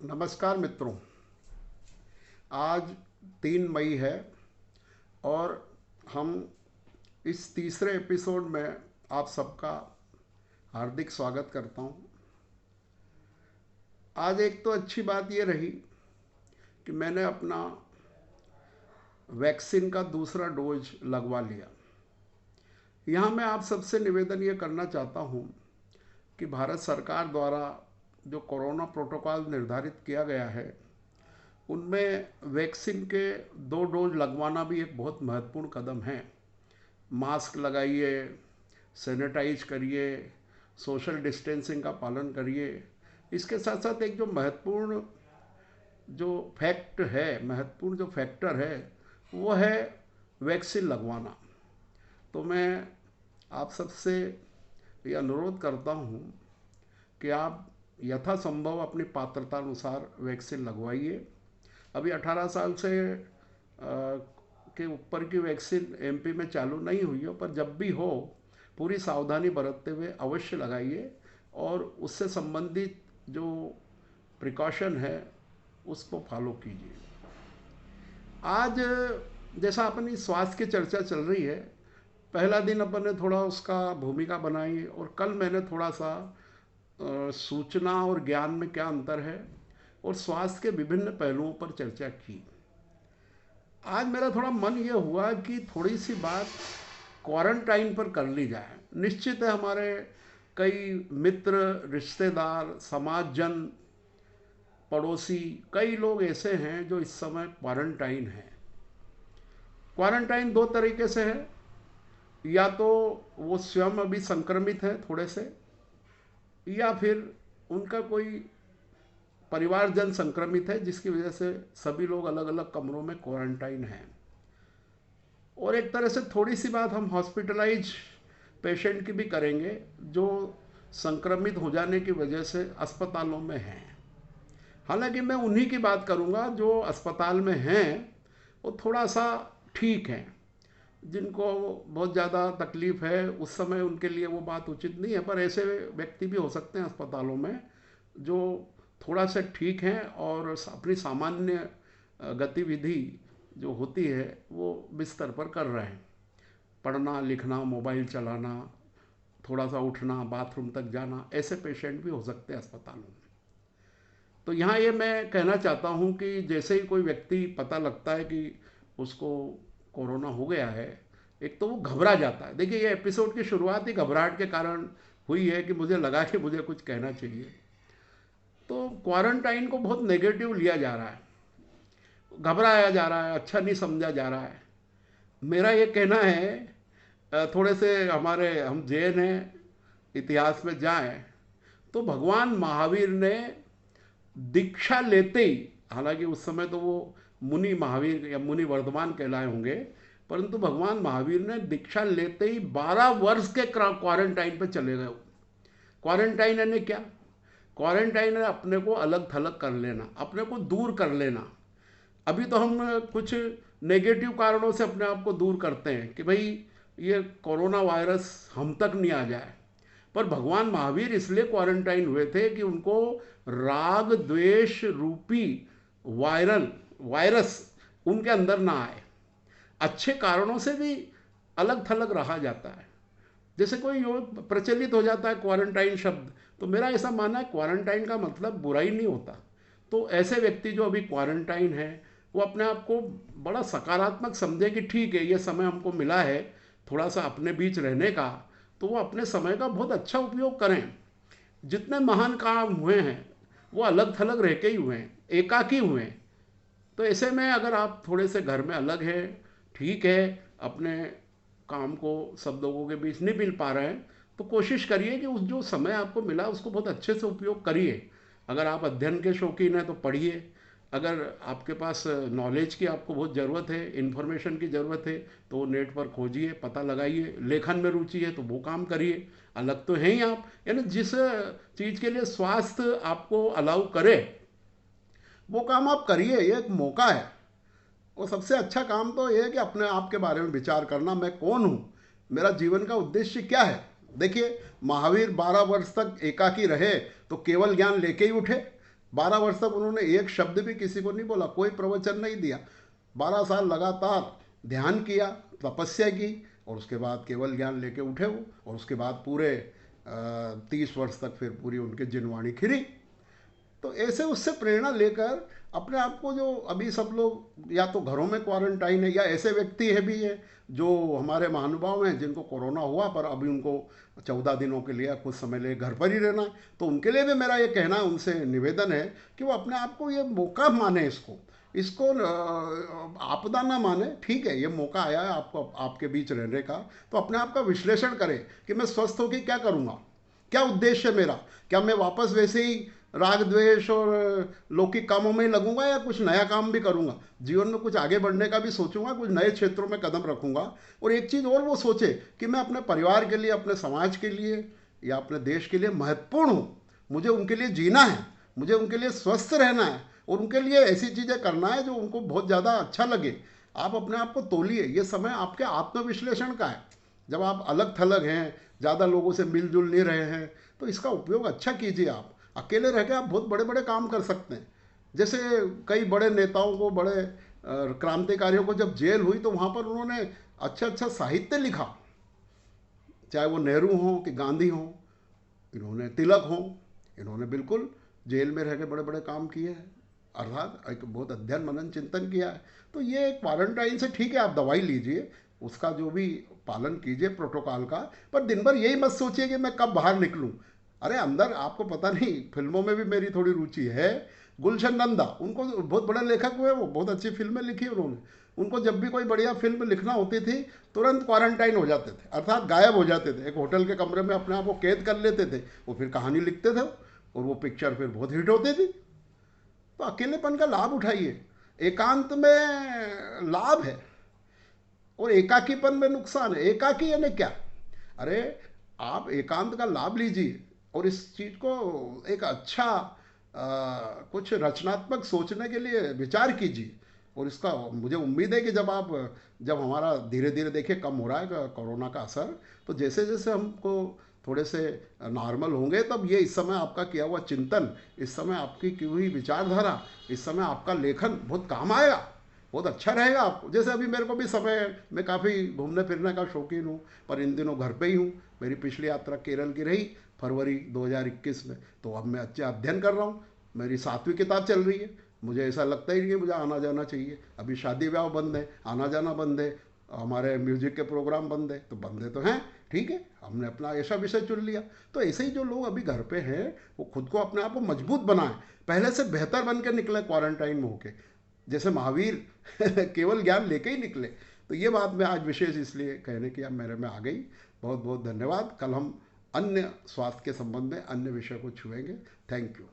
नमस्कार मित्रों। आज 3 मई है और हम इस तीसरे एपिसोड में आप सबका हार्दिक स्वागत करता हूं। आज एक तो अच्छी बात ये रही कि मैंने अपना वैक्सीन का दूसरा डोज लगवा लिया। यहाँ मैं आप सबसे निवेदन ये करना चाहता हूँ कि भारत सरकार द्वारा जो कोरोना प्रोटोकॉल निर्धारित किया गया है उनमें वैक्सीन के 2 डोज लगवाना भी एक बहुत महत्वपूर्ण कदम है। मास्क लगाइए, सैनिटाइज करिए, सोशल डिस्टेंसिंग का पालन करिए। इसके साथ साथ एक जो महत्वपूर्ण जो फैक्ट है, महत्वपूर्ण जो फैक्टर है वो है वैक्सीन लगवाना। तो मैं आप सबसे ये अनुरोध करता हूँ कि आप यथासंभव अपनी पात्रता अनुसार वैक्सीन लगवाइए। अभी 18 साल से के ऊपर की वैक्सीन एमपी में चालू नहीं हुई हो, पर जब भी हो पूरी सावधानी बरतते हुए अवश्य लगाइए और उससे संबंधित जो प्रिकॉशन है उसको फॉलो कीजिए। आज जैसा अपनी स्वास्थ्य की चर्चा चल रही है, पहला दिन अपन ने थोड़ा उसका भूमिका बनाई और कल मैंने थोड़ा सा सूचना और ज्ञान में क्या अंतर है और स्वास्थ्य के विभिन्न पहलुओं पर चर्चा की। आज मेरा थोड़ा मन ये हुआ कि थोड़ी सी बात क्वारंटाइन पर कर ली जाए। निश्चित है हमारे कई मित्र, रिश्तेदार, समाजजन, पड़ोसी, कई लोग ऐसे हैं जो इस समय क्वारंटाइन हैं। क्वारंटाइन दो तरीके से है, या तो वो स्वयं अभी संक्रमित है थोड़े से, या फिर उनका कोई परिवारजन संक्रमित है जिसकी वजह से सभी लोग अलग अलग कमरों में क्वारंटाइन हैं। और एक तरह से थोड़ी सी बात हम हॉस्पिटलाइज पेशेंट की भी करेंगे जो संक्रमित हो जाने की वजह से अस्पतालों में हैं। हालांकि मैं उन्हीं की बात करूंगा जो अस्पताल में हैं, वो थोड़ा सा ठीक हैं। जिनको बहुत ज़्यादा तकलीफ है उस समय उनके लिए वो बात उचित नहीं है, पर ऐसे व्यक्ति भी हो सकते हैं अस्पतालों में जो थोड़ा सा ठीक हैं और अपनी सामान्य गतिविधि जो होती है वो बिस्तर पर कर रहे हैं। पढ़ना, लिखना, मोबाइल चलाना, थोड़ा सा उठना, बाथरूम तक जाना, ऐसे पेशेंट भी हो सकते हैं अस्पतालों में। तो यहाँ ये मैं कहना चाहता हूँ कि जैसे ही कोई व्यक्ति पता लगता है कि उसको कोरोना हो गया है, एक तो वो घबरा जाता है। देखिए, ये एपिसोड की शुरुआत ही घबराहट के कारण हुई है कि मुझे लगा कि मुझे कुछ कहना चाहिए। तो क्वारंटाइन को बहुत नेगेटिव लिया जा रहा है, घबराया जा रहा है, अच्छा नहीं समझा जा रहा है। मेरा ये कहना है, थोड़े से हमारे हम जैन हैं, इतिहास में जाएं तो भगवान महावीर ने दीक्षा लेते ही, हालांकि उस समय तो वो मुनि महावीर या मुनि वर्धमान कहलाए होंगे, परंतु भगवान महावीर ने दीक्षा लेते ही 12 वर्ष के क्वारंटाइन पे चले गए। क्वारंटाइन यानी क्या? क्वारंटाइन है अपने को अलग थलग कर लेना, अपने को दूर कर लेना। अभी तो हम कुछ नेगेटिव कारणों से अपने आप को दूर करते हैं कि भाई ये कोरोना वायरस हम तक नहीं आ जाए, पर भगवान महावीर इसलिए क्वारंटाइन हुए थे कि उनको राग द्वेष रूपी वायरस उनके अंदर ना आए। अच्छे कारणों से भी अलग थलग रहा जाता है। जैसे कोई प्रचलित हो जाता है क्वारंटाइन शब्द, तो मेरा ऐसा मानना है क्वारंटाइन का मतलब बुराई नहीं होता। तो ऐसे व्यक्ति जो अभी क्वारंटाइन है वो अपने आप को बड़ा सकारात्मक समझे कि ठीक है, ये समय हमको मिला है थोड़ा सा अपने बीच रहने का, तो वो अपने समय का बहुत अच्छा उपयोग करें। जितने महान काम हुए हैं वो अलग थलग रह के ही हुए हैं, एकाकी हुए हैं। तो ऐसे में अगर आप थोड़े से घर में अलग हैं, ठीक है, अपने काम को सब लोगों के बीच नहीं मिल पा रहे हैं, तो कोशिश करिए कि उस जो समय आपको मिला उसको बहुत अच्छे से उपयोग करिए। अगर आप अध्ययन के शौकीन हैं तो पढ़िए, अगर आपके पास नॉलेज की आपको बहुत ज़रूरत है, इन्फॉर्मेशन की ज़रूरत है, तो नेट पर खोजिए, पता लगाइए। लेखन में रुचि है तो वो काम करिए। अलग तो हैं ही आप, यानी जिस चीज़ के लिए स्वास्थ्य आपको अलाउ करे वो काम आप करिए। ये एक मौका है। और सबसे अच्छा काम तो ये है कि अपने आप के बारे में विचार करना, मैं कौन हूँ, मेरा जीवन का उद्देश्य क्या है। देखिए, महावीर 12 वर्ष तक एकाकी रहे तो केवल ज्ञान लेके ही उठे। 12 वर्ष तक उन्होंने एक शब्द भी किसी को नहीं बोला, कोई प्रवचन नहीं दिया। 12 साल लगातार ध्यान किया, तपस्या की, और उसके बाद केवल ज्ञान लेके उठे वो, और उसके बाद पूरे 30 वर्ष तक फिर पूरी उनकी जिनवाणी खिरी। तो ऐसे उससे प्रेरणा लेकर अपने आप को, जो अभी सब लोग या तो घरों में क्वारंटाइन है, या ऐसे व्यक्ति है भी है जो हमारे महानुभाव हैं जिनको कोरोना हुआ पर अभी उनको 14 दिनों के लिए कुछ समय लिए घर पर ही रहना है, तो उनके लिए भी मेरा ये कहना है, उनसे निवेदन है कि वो अपने आप को ये मौका माने, इसको इसको आपदा ना माने। ठीक है, ये मौका आया है आपको आपके बीच रहने का, तो अपने आप का विश्लेषण करें कि मैं स्वस्थ होकर क्या करूँगा, क्या उद्देश्य है मेरा, क्या मैं वापस वैसे ही राग द्वेष और लौकिक कामों में ही लगूंगा, या कुछ नया काम भी करूंगा, जीवन में कुछ आगे बढ़ने का भी सोचूंगा, कुछ नए क्षेत्रों में कदम रखूंगा। और एक चीज़ और वो सोचे कि मैं अपने परिवार के लिए, अपने समाज के लिए या अपने देश के लिए महत्वपूर्ण हूँ, मुझे उनके लिए जीना है, मुझे उनके लिए स्वस्थ रहना है, और उनके लिए ऐसी चीज़ें करना है जो उनको बहुत ज़्यादा अच्छा लगे। आप अपने आप को तोलिए, ये समय आपके आत्मविश्लेषण का है। जब आप अलग थलग हैं, ज़्यादा लोगों से मिलजुल नहीं रहे हैं, तो इसका उपयोग अच्छा कीजिए। आप अकेले रह के आप बहुत बड़े बड़े काम कर सकते हैं। जैसे कई बड़े नेताओं को, बड़े क्रांतिकारियों को जब जेल हुई तो वहाँ पर उन्होंने अच्छा अच्छा साहित्य लिखा, चाहे वो नेहरू हों कि गांधी हों, इन्होंने तिलक हों, इन्होंने बिल्कुल जेल में रह के बड़े बड़े काम किए हैं, अर्थात एक बहुत अध्ययन मनन चिंतन किया है। तो ये क्वारंटाइन से ठीक है, आप दवाई लीजिए, उसका जो भी पालन कीजिए प्रोटोकॉल का, पर दिन भर यही मत सोचिए कि मैं कब बाहर निकलूं। अरे अंदर, आपको पता नहीं, फिल्मों में भी मेरी थोड़ी रुचि है। गुलशन नंदा, उनको बहुत बड़े लेखक हुए, वो बहुत अच्छी फिल्में लिखी उन्होंने। उनको जब भी कोई बढ़िया फिल्म लिखना होती थी, तुरंत क्वारंटाइन हो जाते थे, अर्थात गायब हो जाते थे, एक होटल के कमरे में अपने आप को कैद कर लेते थे, वो फिर कहानी लिखते थे, और वो पिक्चर फिर बहुत हिट होती थी। तो अकेलेपन का लाभ उठाइए, एकांत में लाभ है और एकाकीपन में नुकसान है। एकाकी यानी क्या? अरे आप एकांत का लाभ लीजिए और इस चीज को एक अच्छा कुछ रचनात्मक सोचने के लिए विचार कीजिए। और इसका मुझे उम्मीद है कि जब हमारा धीरे धीरे देखिए कम हो रहा है कोरोना का असर, तो जैसे जैसे हमको थोड़े से नॉर्मल होंगे, तब ये इस समय आपका किया हुआ चिंतन, इस समय आपकी की हुई विचारधारा, इस समय आपका लेखन बहुत काम आएगा, बहुत अच्छा रहेगा आपको। जैसे अभी मेरे को भी समय, मैं काफ़ी घूमने फिरने का शौकीन हूँ, पर इन दिनों घर पे ही हूँ। मेरी पिछली यात्रा केरल की रही फरवरी 2021 में, तो अब मैं अच्छा अध्ययन कर रहा हूँ, मेरी 7वीं किताब चल रही है। मुझे ऐसा लगता ही नहीं कि मुझे आना जाना चाहिए। अभी शादी ब्याह बंद है, आना जाना बंद है, हमारे म्यूजिक के प्रोग्राम बंद है, तो बंद है तो हैं, ठीक है, हमने अपना ऐसा विषय चुन लिया। तो ऐसे ही जो लोग अभी घर पे हैं, वो खुद को, अपने आप को मजबूत बनाएं, पहले से बेहतर बन के निकले क्वारंटाइन में होके, जैसे महावीर केवल ज्ञान लेके ही निकले। तो ये बात मैं आज विशेष इसलिए कहने की अब मेरे में आ गई। बहुत बहुत धन्यवाद। कल हम अन्य स्वास्थ्य के संबंध में अन्य विषय को छुएंगे। Thank you.